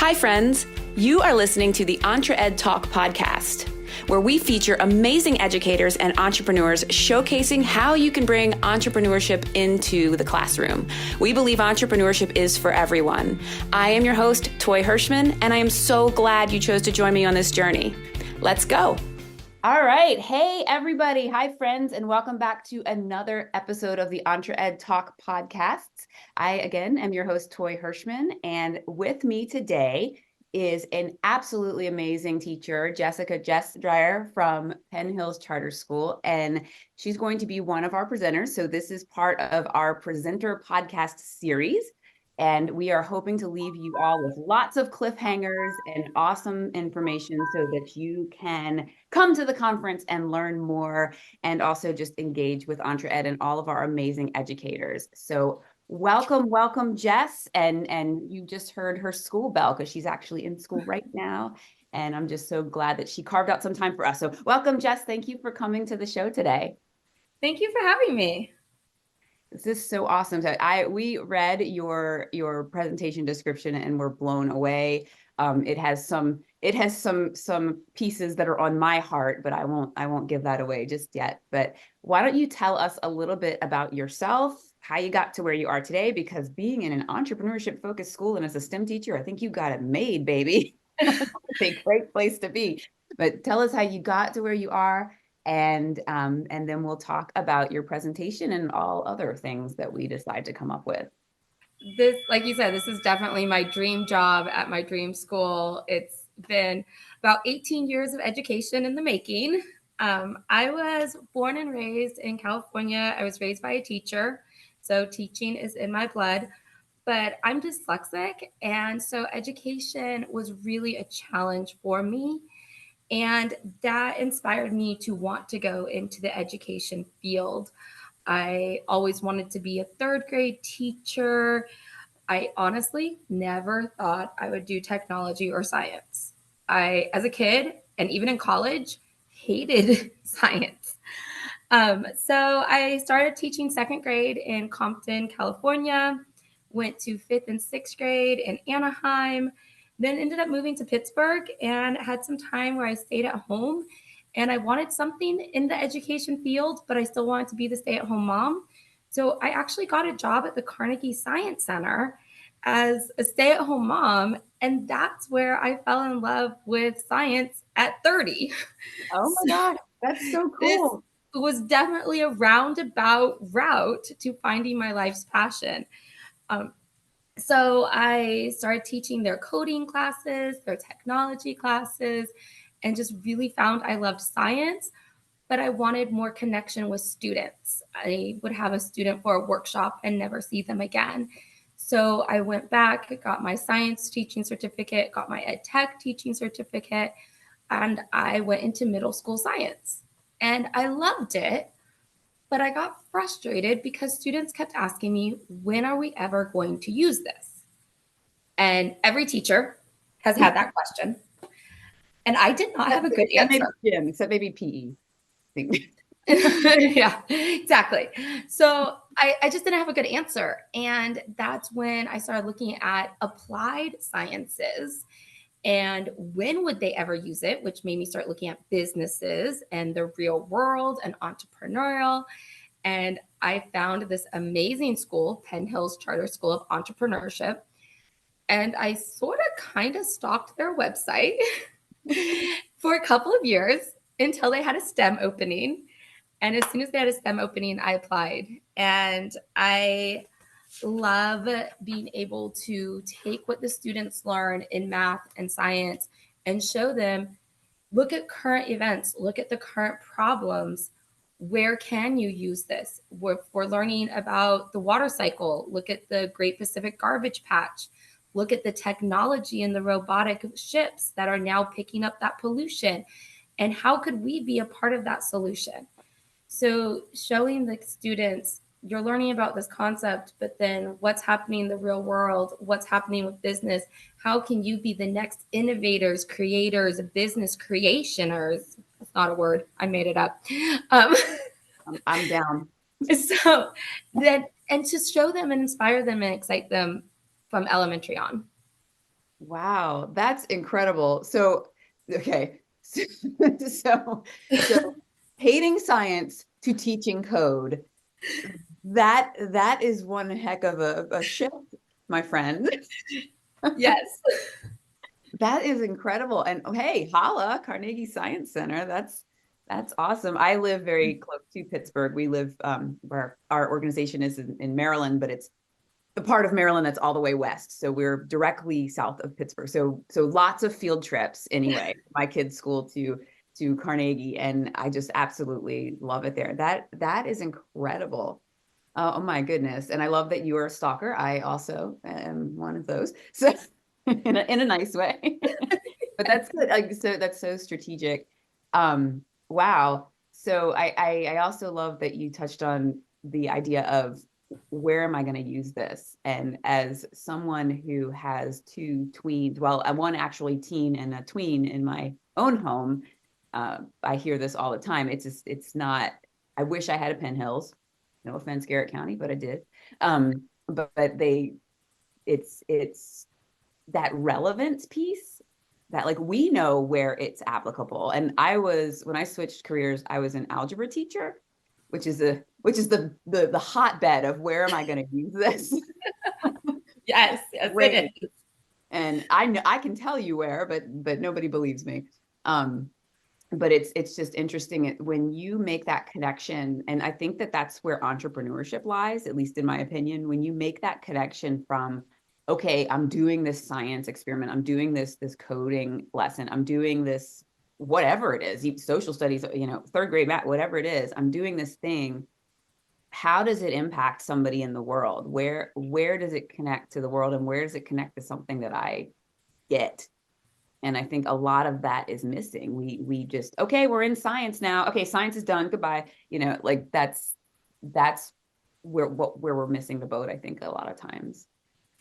Hi, friends. You are listening to the EntreEd Talk podcast, where we feature amazing educators and entrepreneurs showcasing how you can bring entrepreneurship into the classroom. We believe entrepreneurship is for everyone. I am your host, Toy Hirschman, and I am so glad you chose to join me on this journey. Let's go. All right. Hey, everybody. Hi, friends, and welcome back to another episode of the EntreEd Talk podcasts. I, again, am your host, Toy Hirschman, and with me today is an absolutely amazing teacher, Jess Drayer from Penn Charter School, and she's going to be one of our presenters. So this is part of our presenter podcast series. And we are hoping to leave you all with lots of cliffhangers and awesome information so that you can come to the conference and learn more and also just engage with EntreEd and all of our amazing educators. So welcome, Jess. And you just heard her school bell because she's actually in school right now. And I'm just so glad that she carved out some time for us. So welcome, Jess. Thank you for coming to the show today. Thank you for having me. This is so awesome. So we read your presentation description and we're blown away. It has some pieces that are on my heart, but I won't give that away just yet. But why don't you tell us a little bit about yourself, how you got to where you are today? Because being in an entrepreneurship focused school and as a STEM teacher, I think you got it made, baby. It's a great place to be. But tell us how you got to where you are. And then we'll talk about your presentation and all other things that we decide to come up with. This, like you said, this is definitely my dream job at my dream school. It's been about 18 years of education in the making. I was born and raised in California. I was raised by a teacher, so teaching is in my blood. But I'm dyslexic, and so education was really a challenge for me. And that inspired me to want to go into the education field. I always wanted to be a third grade teacher. I honestly never thought I would do technology or science. As a kid, and even in college, hated science. So I started teaching second grade in Compton, California, went to fifth and sixth grade in Anaheim, then ended up moving to Pittsburgh and had some time where I stayed at home. And I wanted something in the education field, but I still wanted to be the stay-at-home mom. So I actually got a job at the Carnegie Science Center as a stay-at-home mom. And that's where I fell in love with science at 30. Oh my gosh, that's so cool. This was definitely a roundabout route to finding my life's passion. So I started teaching their coding classes, their technology classes, and just really found I loved science, but I wanted more connection with students. I would have a student for a workshop and never see them again. So I went back, got my science teaching certificate, got my ed tech teaching certificate, and I went into middle school science. And I loved it. But I got frustrated because students kept asking me, when are we ever going to use this? And every teacher has had that question. And I did not have a good answer. Except maybe PE. Yeah, exactly. So I just didn't have a good answer. And that's when I started looking at applied sciences and when would they ever use it, which made me start looking at businesses and the real world and entrepreneurial. And I found this amazing school, Penn Charter School of Entrepreneurship. And I sort of kind of stalked their website for a couple of years until they had a STEM opening. And as soon as they had a STEM opening, I applied. And I love being able to take what the students learn in math and science and show them, look at current events, look at the current problems. Where can you use this? We're learning about the water cycle. Look at the Great Pacific Garbage Patch. Look at the technology and the robotic ships that are now picking up that pollution. And how could we be a part of that solution? So showing the students, you're learning about this concept, but then what's happening in the real world, what's happening with business, how can you be the next innovators, creators, business creationers? That's not a word, I made it up. I'm down. So then, and to show them and inspire them and excite them from elementary on. Wow, that's incredible. So, okay. So hating science to teaching code, that is one heck of a shift, my friend. Yes. That is incredible. And hey, holla, Carnegie Science Center. That's awesome. I live very close to Pittsburgh. We live where our organization is in Maryland, but it's the part of Maryland that's all the way west. So we're directly south of Pittsburgh. So lots of field trips anyway. My kids' school to Carnegie, and I just absolutely love it there. That is incredible. Oh my goodness. And I love that you are a stalker. I also am one of those. So in a nice way. But that's good. Like, so that's so strategic. Wow. So I also love that you touched on the idea of where am I going to use this? And as someone who has two tweens, well, one actually teen and a tween in my own home, I hear this all the time. It's not, I wish I had a Penn Hills. No offense, Garrett County, but I did. But it's that relevance piece that like we know where it's applicable. And when I switched careers, I was an algebra teacher, which is the hotbed of where am I going to use this? Yes, it is. And I know I can tell you where, but nobody believes me. But it's just interesting when you make that connection. And I think that's where entrepreneurship lies, at least in my opinion, when you make that connection from, okay, I'm doing this science experiment, I'm doing this coding lesson, I'm doing this, whatever it is, social studies, third grade math, whatever it is, I'm doing this thing. How does it impact somebody in the world? Where does it connect to the world, and where does it connect to something that I get? And I think a lot of that is missing. We just, okay, we're in science now. Okay, science is done. Goodbye. Like that's where we're missing the boat, I think, a lot of times.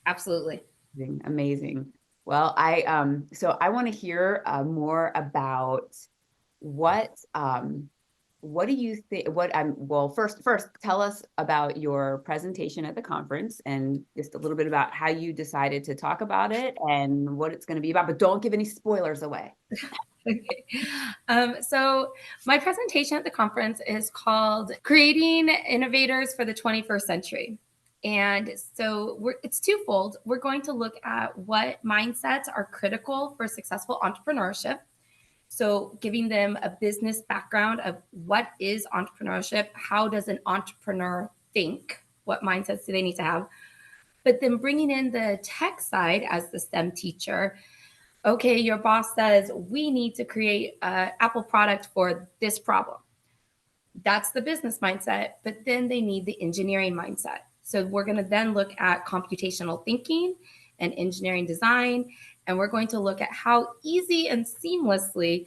Absolutely. Amazing. Well, so I want to hear more about what do you think, well, first tell us about your presentation at the conference and just a little bit about how you decided to talk about it and what it's going to be about, but don't give any spoilers away. Okay. So my presentation at the conference is called Creating Innovators for the 21st Century. And so it's twofold. We're going to look at what mindsets are critical for successful entrepreneurship. So giving them a business background of what is entrepreneurship, how does an entrepreneur think, what mindsets do they need to have, but then bringing in the tech side as the STEM teacher. Okay, your boss says we need to create an Apple product for this problem. That's the business mindset, but then they need the engineering mindset. So we're going to then look at computational thinking and engineering design, and we're going to look at how easy and seamlessly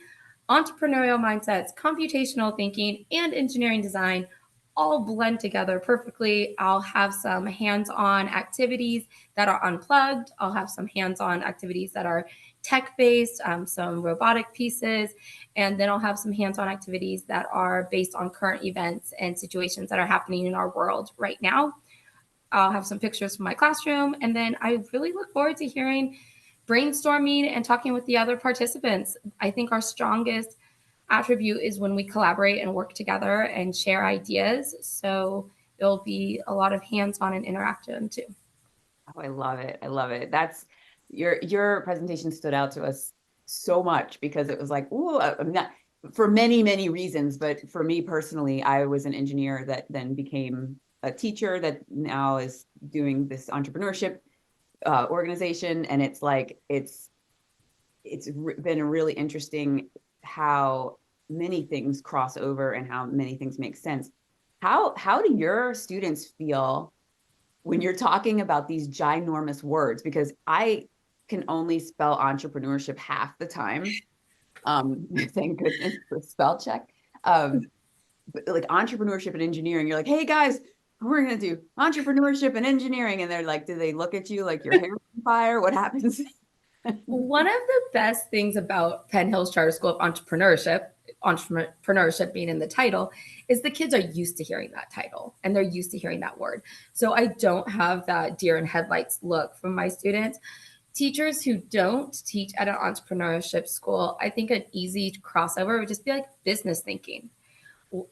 entrepreneurial mindsets, computational thinking, and engineering design all blend together perfectly. I'll have some hands-on activities that are unplugged. I'll have some hands-on activities that are tech-based, some robotic pieces, and then I'll have some hands-on activities that are based on current events and situations that are happening in our world right now. I'll have some pictures from my classroom, and then I really look forward to hearing brainstorming and talking with the other participants. I think our strongest attribute is when we collaborate and work together and share ideas. So there'll be a lot of hands-on and interaction too. Oh, I love it. I love it. That's your presentation stood out to us so much because it was like, ooh, I'm not, for many, many reasons, but for me personally, I was an engineer that then became a teacher that now is doing this entrepreneurship organization. And it's like, it's been really interesting how many things cross over and how many things make sense. How do your students feel when you're talking about these ginormous words? Because I can only spell entrepreneurship half the time. Thank goodness for spell check. But like entrepreneurship and engineering, you're like, hey guys, we're going to do entrepreneurship and engineering. And they're like, do they look at you like your hair on fire? What happens? One of the best things about Penn Hills Charter School of entrepreneurship being in the title, is the kids are used to hearing that title and they're used to hearing that word. So I don't have that deer in headlights look from my students. Teachers who don't teach at an entrepreneurship school, I think an easy crossover would just be like business thinking.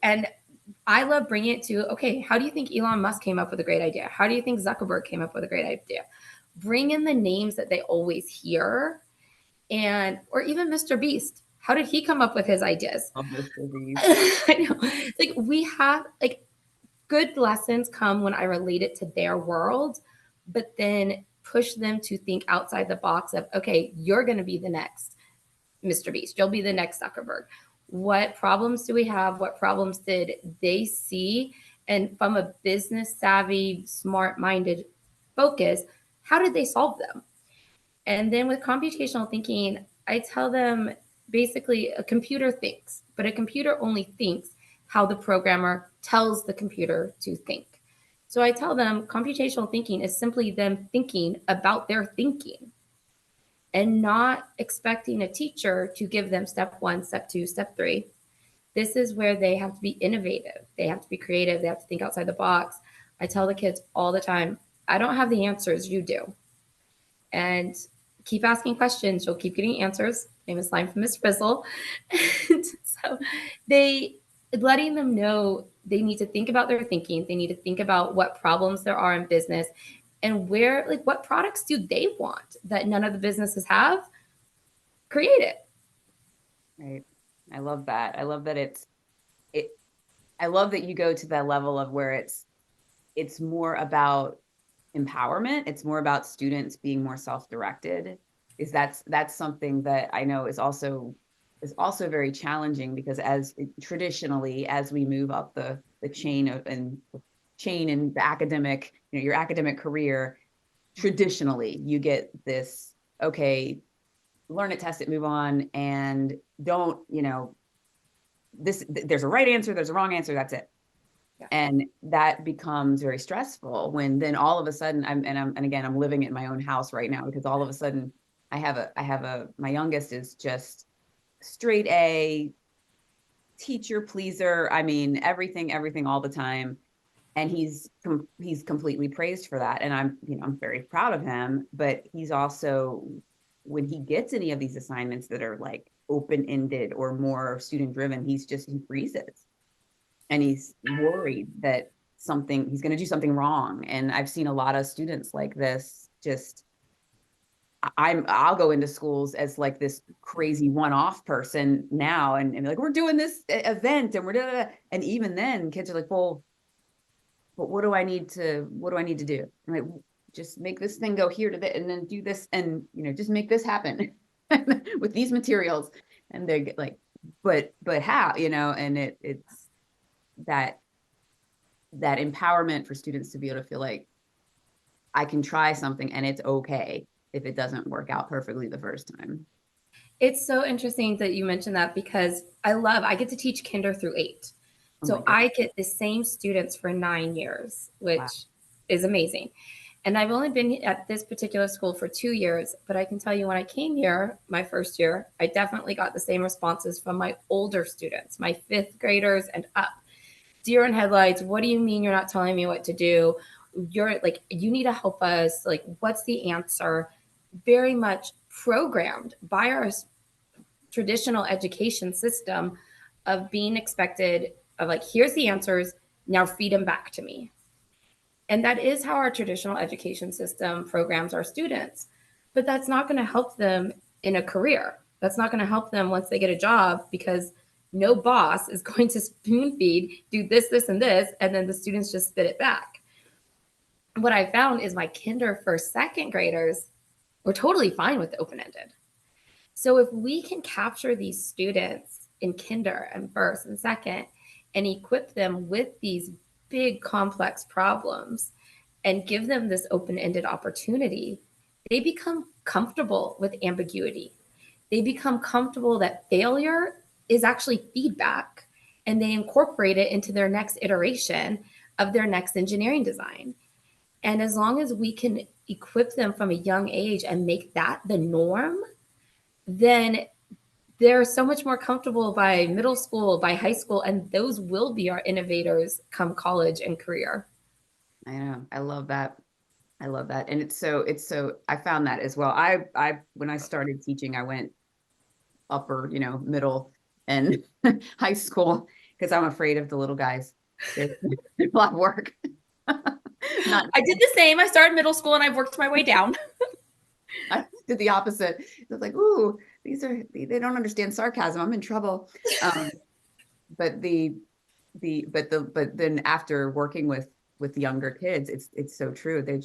And I love bringing it to, okay, how do you think Elon Musk came up with a great idea? How do you think Zuckerberg came up with a great idea? Bring in the names that they always hear, and or even Mr. Beast. How did he come up with his ideas? Love Mr. Beast. I know. Like we have like good lessons come when I relate it to their world, but then push them to think outside the box of, okay, you're going to be the next Mr. Beast. You'll be the next Zuckerberg. What problems do we have? What problems did they see? And from a business savvy, smart minded focus, how did they solve them? And then with computational thinking, I tell them basically a computer thinks, but a computer only thinks how the programmer tells the computer to think. So I tell them computational thinking is simply them thinking about their thinking and not expecting a teacher to give them step 1, step 2, step 3. This is where they have to be innovative. They have to be creative. They have to think outside the box. I tell the kids all the time, I don't have the answers, you do. And keep asking questions. You'll keep getting answers. Famous line from Miss Frizzle. And so they letting them know they need to think about their thinking. They need to think about what problems there are in business and where, like, what products do they want that none of the businesses have? Create it. Right. I love that. I love that I love that you go to that level of where it's more about empowerment. It's more about students being more self-directed. That's something that I know is also very challenging, because traditionally, as we move up the chain in the academic, your academic career, traditionally you get this, okay, learn it, test it, move on, and don't, there's a right answer, there's a wrong answer, that's it. Yeah. And that becomes very stressful when then all of a sudden I'm living in my own house right now, because all of a sudden my youngest is just straight A, teacher pleaser. I mean, everything all the time. And he's completely praised for that. And I'm very proud of him, but he's also, when he gets any of these assignments that are like open-ended or more student driven, he freezes. And he's worried that he's going to do something wrong. And I've seen a lot of students like this. I'll go into schools as like this crazy one-off person now, and be like, we're doing this event and and even then kids are like, well, but what do I need to do? I'm like, just make this thing go here to this, and then do this, and just make this happen with these materials. And they're like, but how, and it's that empowerment for students to be able to feel like I can try something and it's okay if it doesn't work out perfectly the first time. It's so interesting that you mentioned that, because I get to teach kinder through 8. So I get the same students for 9 years, which is amazing. And I've only been at this particular school for 2 years, but I can tell you when I came here, my first year, I definitely got the same responses from my older students, my 5th graders and up. Deer in headlights, what do you mean you're not telling me what to do? You're like, you need to help us. Like, what's the answer? Very much programmed by our traditional education system of being expected of like, here's the answers, now feed them back to me. And that is how our traditional education system programs our students. But that's not going to help them in a career. That's not going to help them once they get a job, because no boss is going to spoon feed, do this, this, and this, and then the students just spit it back. What I found is my kinder, first, second graders were totally fine with open-ended. So if we can capture these students in kinder and first and second and equip them with these big complex problems and give them this open-ended opportunity, they become comfortable with ambiguity. They become comfortable that failure is actually feedback, and they incorporate it into their next iteration of their next engineering design. And as long as we can equip them from a young age and make that the norm, then they're so much more comfortable by middle school, by high school, and those will be our innovators come college and career. I know. I love that. I love that. And I found that as well. When I started teaching, I went upper, middle and high school because I'm afraid of the little guys. There's a lot of work. Not, I did the same. I started middle school and I've worked my way down. I did the opposite. It was like, ooh, they don't understand sarcasm. I'm in trouble. But then after working with younger kids, it's so true. They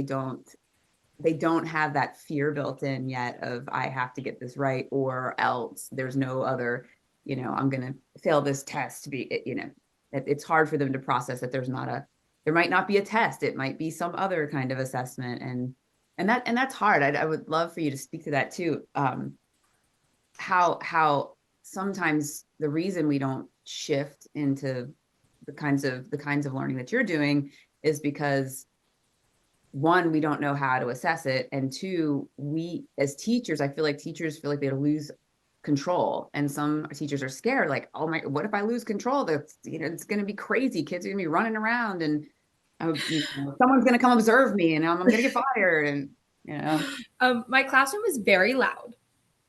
don't have that fear built in yet of I have to get this right or else there's no other, I'm going to fail this test to be, it's hard for them to process that there might not be a test. It might be some other kind of assessment. And that's hard. I would love for you to speak to that too. How sometimes the reason we don't shift into the kinds of learning that you're doing is because one, we don't know how to assess it. And two, we as teachers, I feel like teachers feel like they lose control. And some teachers are scared, like, oh my, what if I lose control? That's, it's going to be crazy. Kids are going to be running around and someone's going to come observe me and I'm going to get fired. And, My classroom is very loud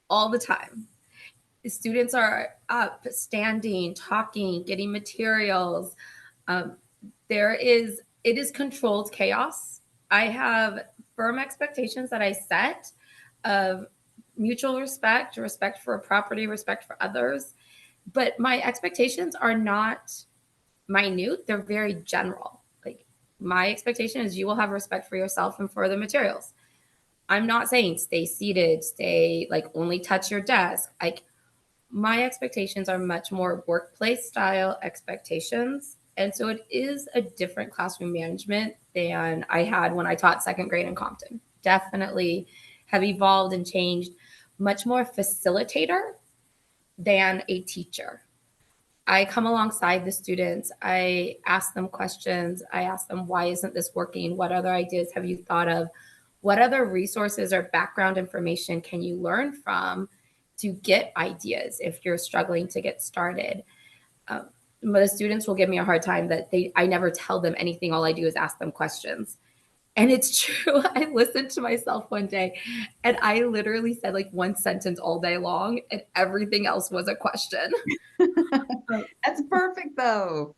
all the time. The students are up, standing, talking, getting materials. It is controlled chaos. I have firm expectations that I set of mutual respect for property, respect for others. But my expectations are not minute. They're very general. Like my expectation is you will have respect for yourself and for the materials. I'm not saying stay seated, stay like only touch your desk. Like my expectations are much more workplace style expectations. And so it is a different classroom management than I had when I taught second grade in Compton. Definitely have evolved and changed, much more facilitator than a teacher. I come alongside the students. I ask them questions. I ask them, why isn't this working? What other ideas have you thought of? What other resources or background information can you learn from to get ideas if you're struggling to get started? The students will give me a hard time that I never tell them anything. All I do is ask them questions. And it's true. I listened to myself one day and I literally said like one sentence all day long and everything else was a question. that's perfect though.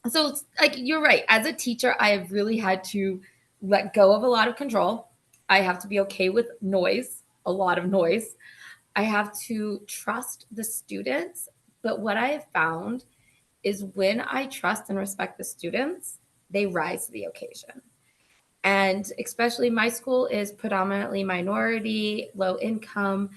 So it's like, you're right. As a teacher, I have really had to let go of a lot of control. I have to be okay with noise, a lot of noise. I have to trust the students. But what I have found is when I trust and respect the students, they rise to the occasion. And especially my school is predominantly minority, low income.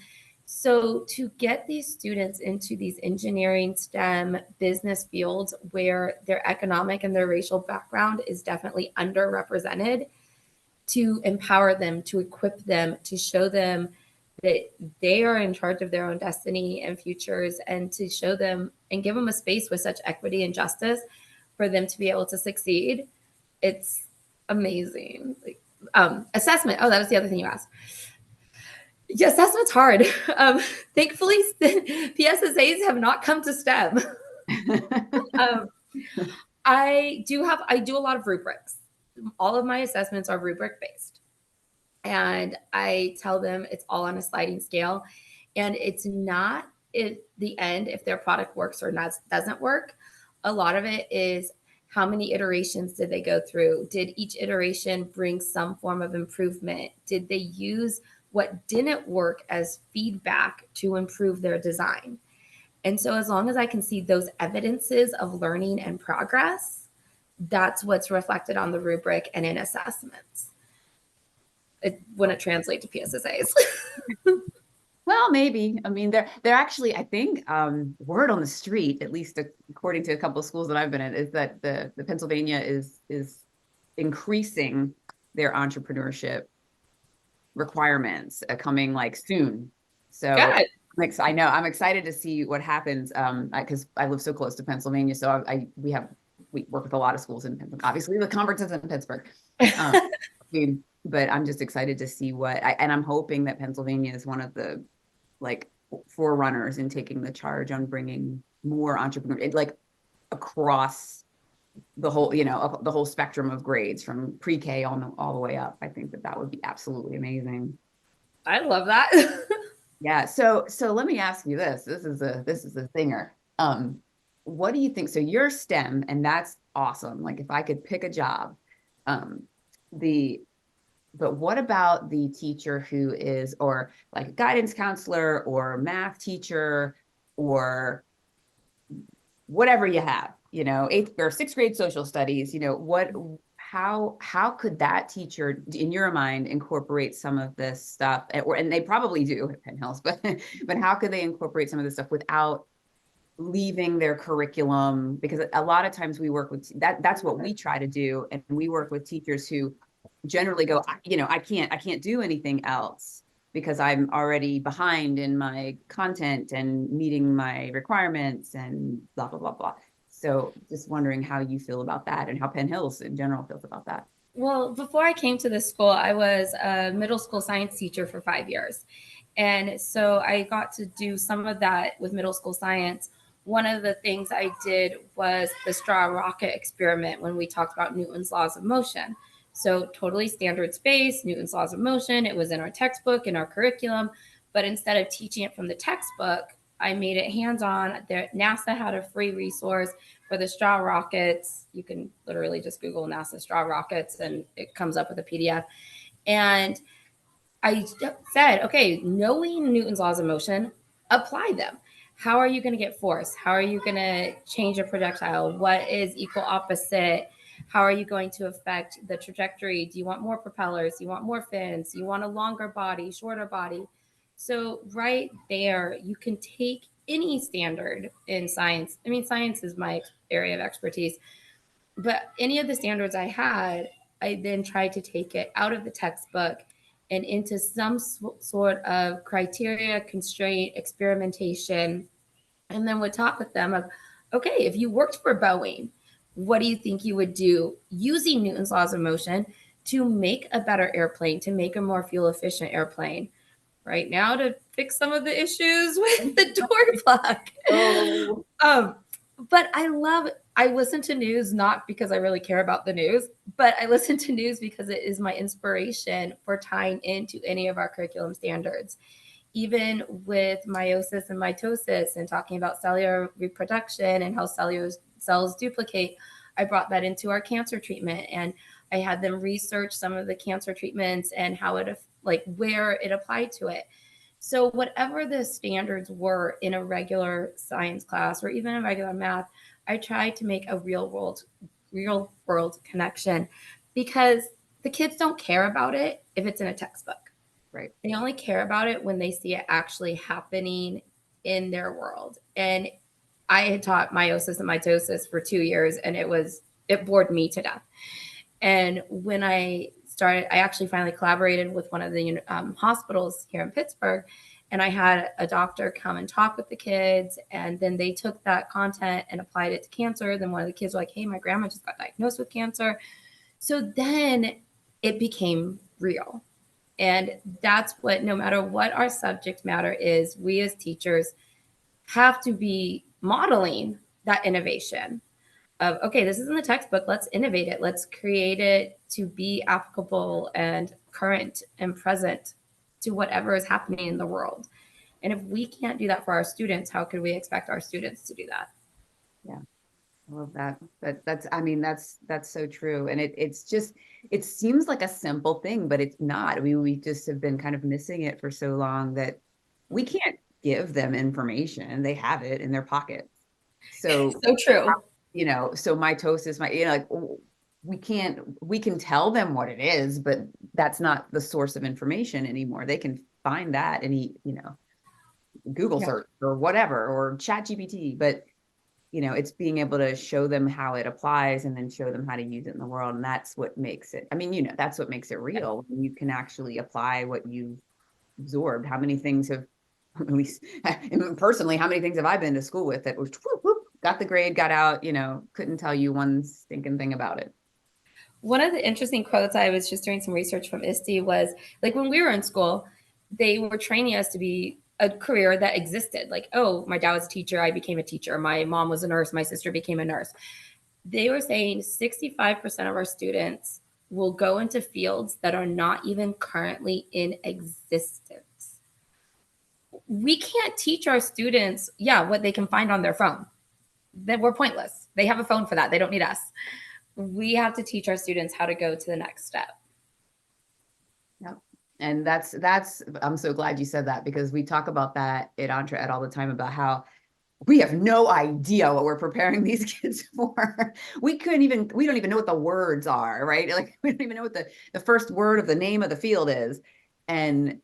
So to get these students into these engineering, STEM, business fields where their economic and their racial background is definitely underrepresented, to empower them, to equip them, to show them that they are in charge of their own destiny and futures, and to show them and give them a space with such equity and justice for them to be able to succeed. It's amazing. Assessment. Oh, that was the other thing you asked. Yeah, assessment's hard. Thankfully, PSSAs have not come to STEM. I do a lot of rubrics. All of my assessments are rubric based. And I tell them it's all on a sliding scale. And it's not at the end if their product works or not, doesn't work. A lot of it is how many iterations did they go through? Did each iteration bring some form of improvement? Did they use what didn't work as feedback to improve their design? And so as long as I can see those evidences of learning and progress, that's what's reflected on the rubric and in assessments. It wouldn't translate to PSSAs. Well, maybe. I mean, they're actually, I think, word on the street, at least according to a couple of schools that I've been in, is that the Pennsylvania is increasing their entrepreneurship requirements coming like soon. So I know I'm excited to see what happens because I live so close to Pennsylvania. So we work with a lot of schools in Pennsylvania. Obviously, the conference is in Pittsburgh. But I'm just excited to see and I'm hoping that Pennsylvania is one of the forerunners in taking the charge on bringing more entrepreneurs across the whole, the whole spectrum of grades from pre-K all the way up. I think that would be absolutely amazing. I love that. Yeah. So let me ask you this. This is a thinger. What do you think? So you're STEM, and that's awesome. Like if I could pick a job, but what about the teacher who is, or like a guidance counselor or math teacher or whatever you have, eighth or sixth grade social studies, how could that teacher, in your mind, incorporate some of this stuff? And they probably do at Penn Hills, but how could they incorporate some of this stuff without leaving their curriculum? Because a lot of times we work with that's what we try to do, and we work with teachers who generally go, I can't do anything else because I'm already behind in my content and meeting my requirements and blah blah blah blah. So just wondering how you feel about that, and how Penn Hills in general feels about that. Well, before I came to this school, I was a middle school science teacher for 5 years. And so I got to do some of that with middle school science. One of the things I did was the straw rocket experiment when we talked about Newton's laws of motion. So totally standard space, Newton's laws of motion. It was in our textbook, in our curriculum. But instead of teaching it from the textbook, I made it hands-on. NASA had a free resource for the straw rockets. You can literally just Google NASA straw rockets and it comes up with a PDF. And I said, okay, knowing Newton's laws of motion, apply them. How are you going to get force? How are you going to change a projectile? What is equal opposite? How are you going to affect the trajectory? Do you want more propellers? Do you want more fins? Do you want a longer body, shorter body? So right there, you can take any standard in science. I mean, science is my area of expertise, but any of the standards I had, I then tried to take it out of the textbook and into some sort of criteria, constraint, experimentation, and then would talk with them of, okay, if you worked for Boeing, what do you think you would do using Newton's laws of motion to make a better airplane, to make a more fuel efficient airplane? Right now, to fix some of the issues with the door plug. Oh. But I listen to news not because I really care about the news, but I listen to news because it is my inspiration for tying into any of our curriculum standards. Even with meiosis and mitosis and talking about cellular reproduction and how cellular cells duplicate, I brought that into our cancer treatment, and I had them research some of the cancer treatments and how it, like where it applied to it. So whatever the standards were in a regular science class or even a regular math, I tried to make a real world connection, because the kids don't care about it if it's in a textbook. Right. They only care about it when they see it actually happening in their world. And I had taught meiosis and mitosis for 2 years, and it bored me to death. And when I actually finally collaborated with one of the hospitals here in Pittsburgh, and I had a doctor come and talk with the kids, and then they took that content and applied it to cancer. Then one of the kids was like, hey, my grandma just got diagnosed with cancer. So then it became real. And that's what, no matter what our subject matter is, we as teachers have to be modeling that innovation of, okay, this is in the textbook, let's innovate it, let's create it to be applicable and current and present to whatever is happening in the world. And if we can't do that for our students, how could we expect our students to do that? Yeah, I love that. That's so true. And it's just, it seems like a simple thing, but it's not. We just have been kind of missing it for so long that we can't give them information. They have it in their pockets. So true. So mitosis, like we can tell them what it is, but that's not the source of information anymore. They can find that in Google search or whatever, or chat GPT, but it's being able to show them how it applies and then show them how to use it in the world. And that's what makes it, that's what makes it real. You can actually apply what you've absorbed. How many things have, at least personally, how many things have I been to school with that was whoop, whoop, got the grade, got out, couldn't tell you one stinking thing about it. One of the interesting quotes, I was just doing some research from ISTE, was like, when we were in school, they were training us to be a career that existed. Like, oh, my dad was a teacher, I became a teacher. My mom was a nurse, my sister became a nurse. They were saying 65% of our students will go into fields that are not even currently in existence. We can't teach our students, what they can find on their phone. Then we're pointless. They have a phone for that. They don't need us. We have to teach our students how to go to the next step. Yep. And that's, I'm so glad you said that, because we talk about that at EntreEd all the time about how we have no idea what we're preparing these kids for. We don't even know what the words are, right? Like, we don't even know what the first word of the name of the field is. And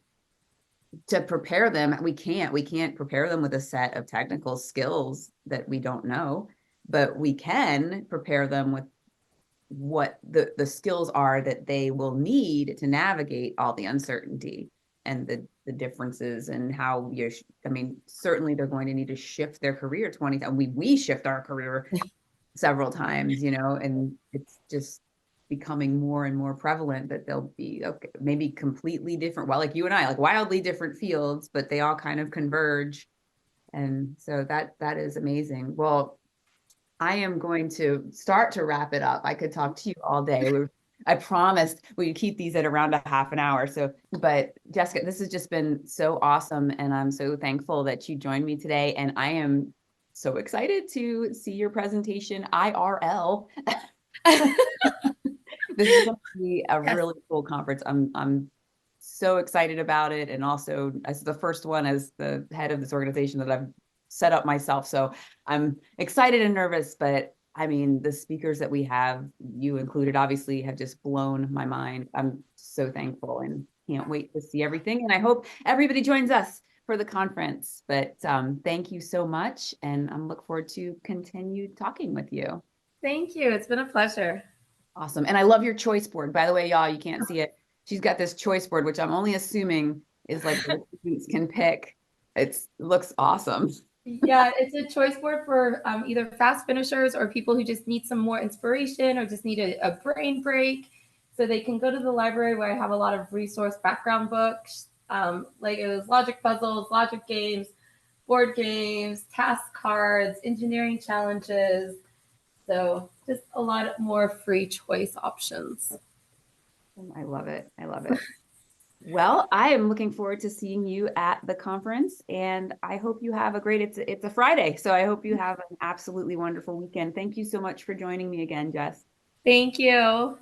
to prepare them, we can't prepare them with a set of technical skills that we don't know, but we can prepare them with what the skills are that they will need to navigate all the uncertainty and the differences, and how certainly they're going to need to shift their career 20 times. We shift our career several times, and it's just becoming more and more prevalent that they'll be maybe completely different, well, like you and I, like wildly different fields, but they all kind of converge. And so that is amazing. Well, I am going to start to wrap it up. I could talk to you all day. I promised we'd keep these at around a half an hour. So, but Jessica, this has just been so awesome. And I'm so thankful that you joined me today. And I am so excited to see your presentation IRL. This is going to be a really cool conference. I'm so excited about it. And also, as the first one as the head of this organization that I've set up myself. So I'm excited and nervous, but I mean, the speakers that we have, you included, obviously have just blown my mind. I'm so thankful and can't wait to see everything. And I hope everybody joins us for the conference. But thank you so much. And I'm looking forward to continue talking with you. Thank you. It's been a pleasure. Awesome. And I love your choice board. By the way, y'all, you can't see it. She's got this choice board, which I'm only assuming is like what students can pick. It looks awesome. Yeah, it's a choice board for either fast finishers or people who just need some more inspiration or just need a brain break. So they can go to the library where I have a lot of resource background books, Legos, logic puzzles, logic games, board games, task cards, engineering challenges. So just a lot more free choice options. I love it. I love it. Well, I am looking forward to seeing you at the conference, and I hope you have it's a Friday, so I hope you have an absolutely wonderful weekend. Thank you so much for joining me again, Jess. Thank you.